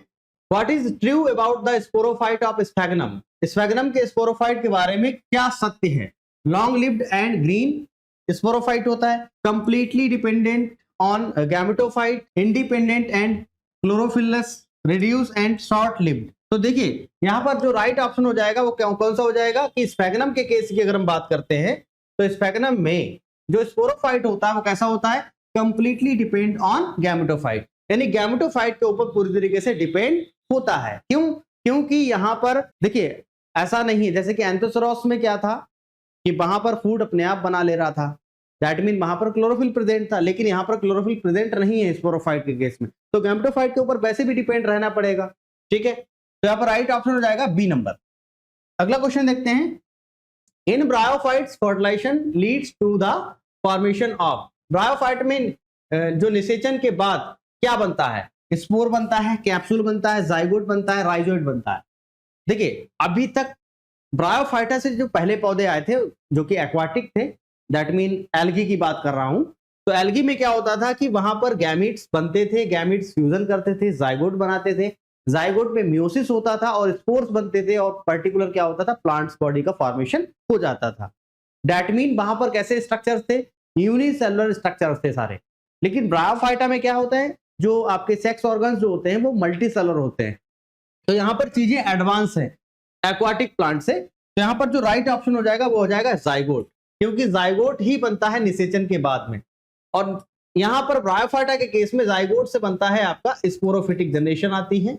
what is true about the sporophyte of sphagnum. Sphagnum के स्पोरोफाइट के बारे में क्या सत्य है? Long lived and green sporophyte होता है, completely dependent on gametophyte, independent and chlorophyllous, reduce and short lived. तो देखिए यहाँ पर जो राइट ऑप्शन हो जाएगा वो कौन सा हो जाएगा कि स्फैग्नम के केस की अगर हम बात करते हैं तो स्फैग्नम में जो स्पोरोफाइट होता है वो कैसा होता है? कंप्लीटली डिपेंड ऑन गैमेटोफाइट, यानी गैमेटोफाइट के ऊपर पूरी तरीके से डिपेंड होता है। क्यों? क्योंकि यहाँ पर देखिए ऐसा नहीं है जैसे कि एंथोसोरस में क्या था कि वहां पर फूड अपने आप बना ले रहा था, दैट मीन वहां पर क्लोरोफिल प्रेजेंट था, लेकिन यहाँ पर क्लोरोफिल प्रेजेंट नहीं है स्पोरोफाइट के केस में, तो गैमेटोफाइट के ऊपर वैसे भी डिपेंड रहना पड़ेगा। ठीक है, तो यहाँ पर राइट ऑप्शन हो जाएगा बी नंबर। अगला क्वेश्चन देखते हैं, in bryophytes fertilization leads to the formation of, bryophyte में जो निषेचन के बाद क्या बनता है, स्पोर बनता है, कैप्सूल बनता है, जाइगोट बनता है, राइजोइड बनता है। देखिए अभी तक ब्रायोफाइटा से जो पहले पौधे आए थे जो कि एक्वाटिक थे, दैट मीन एल्गी की बात कर रहा हूं, तो एल्गी में क्या होता था कि वहां पर गैमीट्स बनते थे, गैमीट्स फ्यूजन करते थे, जाइगोट बनाते थे, जाइगोट में म्यूसिस होता था और स्पोर्स बनते थे, और पर्टिकुलर क्या होता था, प्लांट्स बॉडी का फॉर्मेशन हो जाता था। दैट मीन वहां पर कैसे स्ट्रक्चर्स थे, यूनिसेलुलर स्ट्रक्चर्स थे सारे। लेकिन ब्रायोफाइटा में क्या होता है, जो आपके सेक्स ऑर्गन्स जो होते हैं वो मल्टी सेलुलर होते हैं, तो यहाँ पर चीजें एडवांस है एक्वाटिक प्लांट से। तो यहाँ पर जो राइट ऑप्शन हो जाएगा वो हो जाएगा जाइगोट, क्योंकि जाइगोट ही बनता है निषेचन के बाद में। और यहाँ पर ब्रायोफाइटा के केस में जाइगोट से बनता है आपका स्पोरोफिटिक जनरेशन आती है,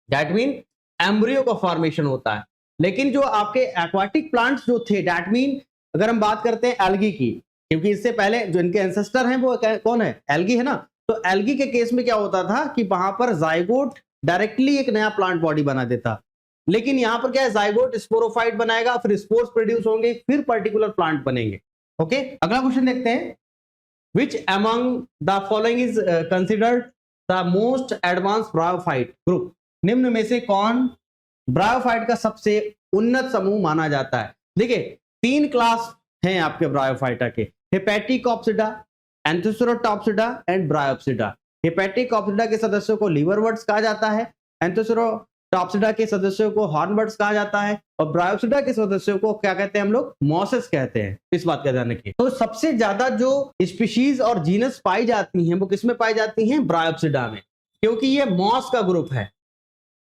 दैट मीन एम्ब्रियो का फॉर्मेशन होता है। लेकिन जो आपके एक्वाटिक प्लांट्स जो थे, दैट मीन अगर हम बात करते हैं एल्गी की, क्योंकि इससे पहले जो इनके एंसेस्टर हैं वो कौन है, एल्गी है ना, तो एल्गी के केस में क्या होता था कि वहां पर जाइगोट डायरेक्टली एक नया प्लांट बॉडी बना देता। लेकिन यहां पर क्या है, जाइगोट स्पोरोफाइट बनाएगा, फिर स्पोर्स प्रोड्यूस होंगे, फिर पर्टिकुलर प्लांट बनेंगे। ओके, अगला क्वेश्चन देखते हैं, which among the following is considered the most advance bryophyte group, निम्न में से कौन ब्रायोफाइट का सबसे उन्नत समूह माना जाता है। देखिए 3 क्लास हैं आपके ब्रायोफाइटा के, हेपेटिकॉप्सिडा, एंथोसेरोटॉप्सिडा एंड ब्रायोप्सिडा। हेपेटिकॉप्सिडा के सदस्यों को लीवरवर्ड्स कहा जाता है, एंथोसेरोटॉप्सिडा के सदस्यों को हॉर्नवर्ड्स कहा जाता है, और ब्रायोप्सिडा के सदस्यों को क्या कहते हैं हम लोग, मॉसेस कहते हैं। इस बात का ध्यान रखिए। तो सबसे ज्यादा जो स्पीशीज और जीनस पाई जाती हैं वो किसमें पाई जाती हैं, ब्रायोप्सिडा में, क्योंकि ये मॉस का ग्रुप है,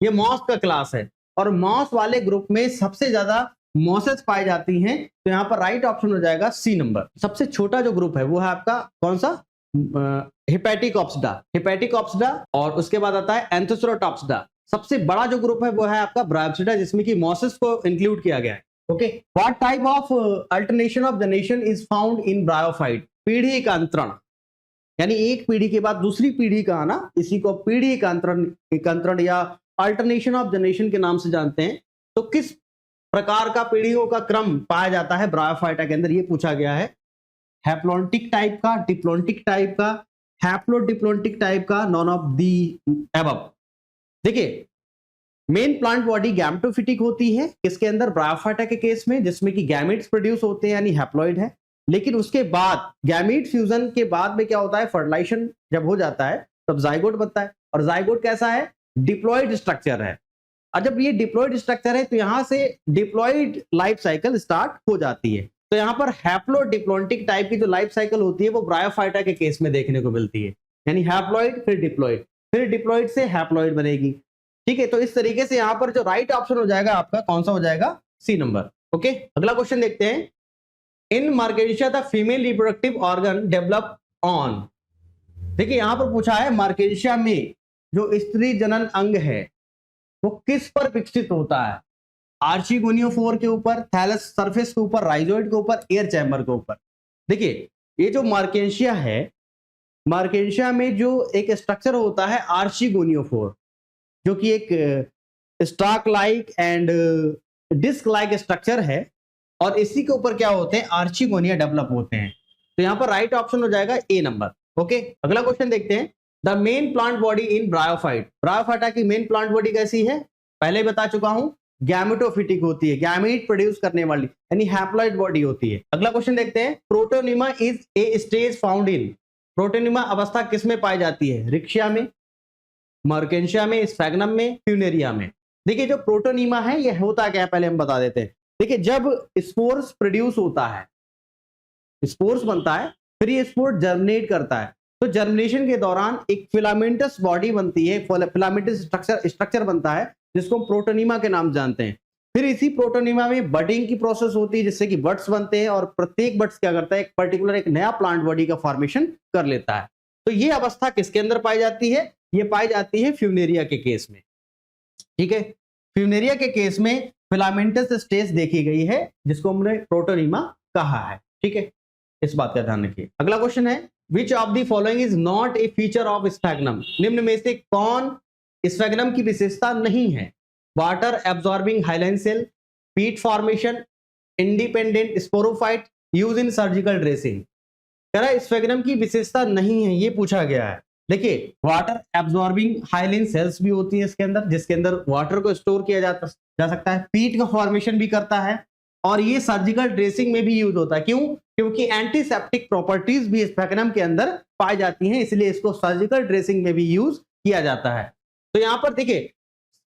ये मॉस का क्लास है, और मॉस वाले ग्रुप में सबसे ज्यादा मॉसेस पाई जाती हैं। तो यहाँ पर राइट ऑप्शन हो जाएगा सी नंबर। सबसे छोटा जो ग्रुप है वो है आपका कौन सा, हेपेटिकॉप्सिडा, हेपेटिकॉप्सिडा, और उसके बाद आता है एंथोसेरोटॉप्सिडा। सबसे बड़ा जो ग्रुप है वो है आपका ब्रायोप्सिडा, जिसमें कि मॉसेस को इंक्लूड किया गया है। Okay, what type of alternation of generation is found in bryophyte, पीढ़ी का अंतरण, यानी एक पीढ़ी के बाद दूसरी पीढ़ी का आना, इसी को पीढ़ी का अंतरण या अल्टरनेशन ऑफ जनरेशन के नाम से जानते हैं। तो किस प्रकार का पीढ़ियों का क्रम पाया जाता है ब्रायोफाइटा के अंदर, ये पूछा गया है। हैप्लॉन्टिक टाइप का, डिप्लॉन्टिक टाइप का, हैप्लोडिप्लॉन्टिक टाइप का, नॉन ऑफ दी अबव। देखिए मेन प्लांट बॉडी गैमेटोफिटिक होती है किसके अंदर, ब्रायोफाइटा के केस में, जिसमें कि गैमेट्स प्रोड्यूस होते हैं यानी हैप्लॉइड है। लेकिन उसके बाद गैमीट फ्यूजन के बाद में क्या होता है, फर्टिलाइजेशन जब हो जाता है तब जाइगोट बनता है, और जाइगोट कैसा है, डिप्लॉइड स्ट्रक्चर है। और जब ये डिप्लॉइड स्ट्रक्चर है तो यहां से डिप्लॉइड लाइफ साइकिल स्टार्ट हो जाती है। तो यहाँ पर हैप्लोडिप्लॉन्टिक टाइप की जो लाइफ साइकिल होती है वो ब्रायोफाइटा के केस में देखने को मिलती है, यानी हैप्लॉइड फिर डिप्लॉइड, फिर डिप्लॉइड से हैप्लॉइड बनेगी। ठीक है, तो इस तरीके से यहाँ पर जो राइट ऑप्शन हो जाएगा आपका कौन सा हो जाएगा, सी नंबर। ओके, अगला क्वेश्चन देखते हैं, इन मार्केशिया the female reproductive organ develop on. देखिए यहां पर पूछा है मार्केशिया में जो स्त्री जनन अंग है वो किस पर विकसित होता है, आर्चिगोनियोफोर के ऊपर, थैलस सरफेस के ऊपर, राइजोइड के ऊपर, एयर चैम्बर के ऊपर। देखिए ये जो मार्केशिया है, मार्केशिया में जो एक स्ट्रक्चर होता है आर्चिगोनियोफोर, जो कि एक stalk like and disc like structure है, और इसी के ऊपर क्या होते हैं, आर्चिगोनिया डेवलप होते हैं। तो यहाँ पर राइट ऑप्शन हो जाएगा ए नंबर। ओके, अगला क्वेश्चन देखते हैं, the main plant body in bryophyte, bryophyta की मेन प्लांट बॉडी कैसी है, पहले बता चुका हूं, गैमेटोफिटिक होती है, गैमीट प्रोड्यूस करने वाली, यानी हैप्लॉइड बॉडी होती है। अगला क्वेश्चन देखते हैं, protonema is a stage found in, protonema अवस्था किसमें पाई जाती है, रिक्शिया में, मर्केंशिया में, स्फैग्नम में, फ्यूनेरिया में। देखिए जो प्रोटोनिमा है ये होता क्या है पहले हम बता देते हैं। देखिए जब स्पोर्स प्रोड्यूस होता है, स्पोर्स बनता है, फिर ये स्पोर जर्मिनेट करता है, तो जर्मिनेशन के दौरान एक फिलामेंटस बॉडी बनती है, फिलामेंटस स्ट्रक्चर बनता है, जिसको हम प्रोटोनिमा के नाम जानते हैं। फिर इसी प्रोटोनिमा में बडिंग की प्रोसेस होती है, जिससे कि बड्स बनते हैं, और प्रत्येक बड्स क्या करता है, एक पर्टिकुलर एक नया प्लांट बॉडी का फॉर्मेशन कर लेता है। तो ये अवस्था किसके अंदर पाई जाती है, ये पाई जाती है फ्यूनेरिया के केस में। ठीक है, फ्यूनेरिया के केस में फिलामेंटस स्टेज देखी गई है, जिसको हमने प्रोटोनिमा कहा है। ठीक है, इस बात का ध्यान रखिए। अगला क्वेश्चन है, which of the following is not a feature of sphagnum, निम्न में से कौन स्फेगनम की विशेषता नहीं है। वाटर एब्जॉर्बिंग हाइलाइन सेल, पीट formation, independent sporophyte, use in surgical dressing. कह रहा है स्फेगनम की विशेषता नहीं है, ये पूछा गया है। देखिए वाटर एब्जॉर्बिंग हाइलाइन सेल्स भी होती है इसके अंदर, जिसके अंदर वाटर को स्टोर किया जा सकता है, पीट का फॉर्मेशन भी करता है, और ये सर्जिकल ड्रेसिंग में भी यूज होता है। क्यों? क्योंकि एंटीसेप्टिक प्रॉपर्टीज भी स्फेगनम के अंदर पाई जाती हैं, इसलिए इसको सर्जिकल ड्रेसिंग में भी यूज किया जाता है। तो यहां पर देखिए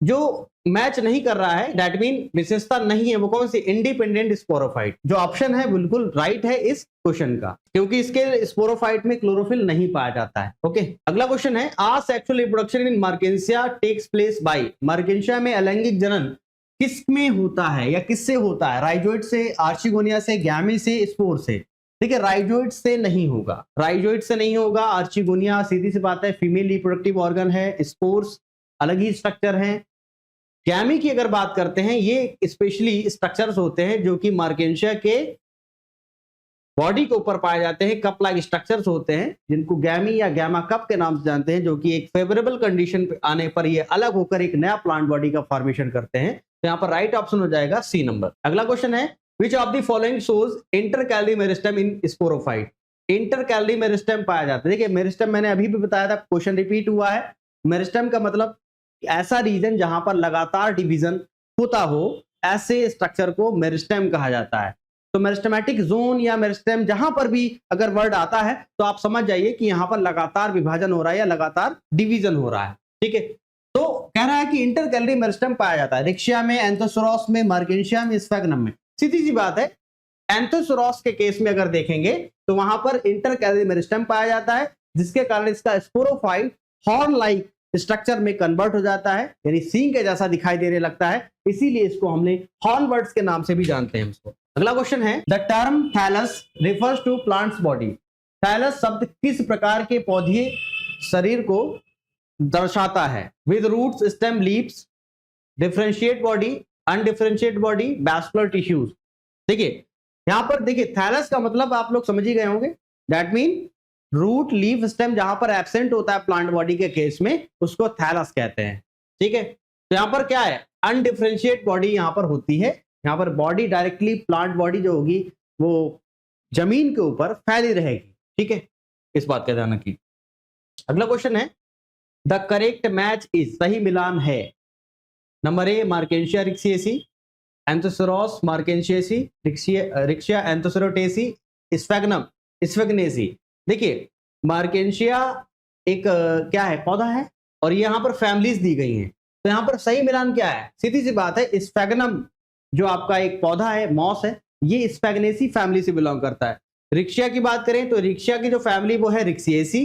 जो मैच नहीं कर रहा है, दैट मीन विशेषता नहीं है, वो कौन सी? Independent sporophyte. जो ऑप्शन है बिल्कुल राइट है इस क्वेश्चन का, क्योंकि इसके स्पोरोफाइट में क्लोरोफिल नहीं पाया जाता है। ओके, अगला क्वेश्चन है sexual reproduction in Marchantia takes place by. Marchantia में अलैंगिक जनन किस में होता है या किससे होता है? राइजोइड से, आर्चिगोनिया से, गैमी से, स्पोर से? देखिए राइजोइड से नहीं होगा, राइजोइड से नहीं होगा। आर्चिगोनिया सीधी सी बात है फीमेल रिप्रोडक्टिव ऑर्गन है, स्पोर्स अलग ही स्ट्रक्चर है। गैमी की अगर बात करते हैं, ये स्पेशली स्ट्रक्चर्स होते हैं जो कि मार्केंशिया के बॉडी के ऊपर पाए जाते हैं, कप लाइक स्ट्रक्चर्स होते हैं जिनको गैमी या गैमा कप के नाम से जानते हैं, जो कि एक फेवरेबल कंडीशन पे आने पर ये अलग होकर एक नया प्लांट बॉडी का फॉर्मेशन करते हैं। तो यहाँ पर राइट ऑप्शन हो जाएगा सी नंबर। अगला क्वेश्चन है which of the following shows intercalary meristem in sporophyte. Intercalary meristem पाया जाता है। देखिए मेरिस्टेम मैंने अभी भी बताया था, क्वेश्चन रिपीट हुआ है। मेरिस्टेम का मतलब ऐसा रीजन जहां पर लगातार डिवीजन होता हो, ऐसे स्ट्रक्चर को मेरिस्टेम कहा जाता है। तो मेरिस्टेमेटिक जोन या मेरिस्टेम जहां पर भी अगर वर्ड आता है तो आप समझ जाइए कि यहां पर लगातार विभाजन हो रहा है या लगातार डिवीजन हो रहा है। ठीक है, तो कह रहा है कि इंटरकैलरी मेरिस्टेम पाया जाता है रिक्शिया में, एंथोसोरस में, मार्केंशिया में, स्फेगनम में। सीधी सी बात है, एंथोसोरस के केस में अगर देखेंगे तो वहां पर इंटरकैलरी मेरिस्टेम पाया जाता है, जिसके कारण इसका स्पोरोफाइट हॉर्न लाइक स्ट्रक्चर में कन्वर्ट हो जाता है, यानी सींग के जैसा दिखाई देने लगता है, इसीलिए इसको हमने हॉर्नवर्ड्स के नाम से भी जानते हैं इसको। अगला क्वेश्चन है the term thallus refers to plants body. Thallus शब्द किस प्रकार के पौधे शरीर को दर्शाता है? With roots, stem, leaves, differentiate body, undifferentiate body, vascular tissues. देखिए यहां पर देखिए थैलस का मतलब आप लोग समझ ही गए होंगे, that mean root, leaf, stem जहां पर एब्सेंट होता है प्लांट बॉडी के केस में उसको थैलस कहते हैं। ठीक है, तो यहां पर क्या है? अनडिफरेंशिएट बॉडी यहां पर होती है। यहां पर बॉडी डायरेक्टली प्लांट बॉडी जो होगी वो जमीन के ऊपर फैली रहेगी। ठीक है, इस बात का ध्यान रखिए। अगला क्वेश्चन है द करेक्ट मैच इज, सही मिलान है। Number A Marchantia Ricciaceae, Anthoceros Marchantiaceae, Riccia Anthocerotaceae, Sphagnum Sphagnaceae. देखिए मार्केंशिया एक क्या है? पौधा है, और यहां पर फैमिलीज दी गई हैं। तो यहां पर सही मिलान क्या है? सीधी सी बात है, स्फेगनम जो आपका एक पौधा है, मॉस है, ये स्फेगनेसी फैमिली से बिलोंग करता है। रिक्शिया की बात करें तो रिक्शिया की जो फैमिली वो है रिक्सिएसी।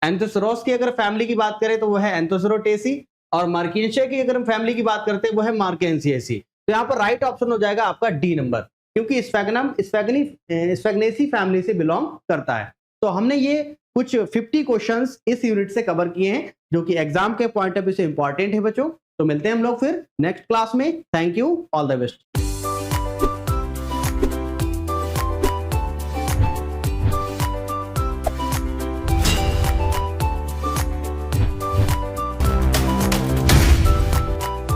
एंथोसोरस की अगर फैमिली की बात करें तो वो है एंथोसोरोटेसी, और मार्केंशिया की अगर हम फैमिली की बात करते हैं वो है मार्केंसिएसी। तो यहाँ पर राइट ऑप्शन हो जाएगा आपका डी नंबर, क्योंकि स्फेगनम स्फेगनेसी फैमिली से बिलोंग करता है। तो हमने ये कुछ 50 क्वेश्चंस इस यूनिट से कवर किए हैं, जो कि एग्जाम के पॉइंट ऑफ व्यू से इंपॉर्टेंट है बच्चों। तो मिलते हैं हम लोग फिर नेक्स्ट क्लास में। Thank you, all the best.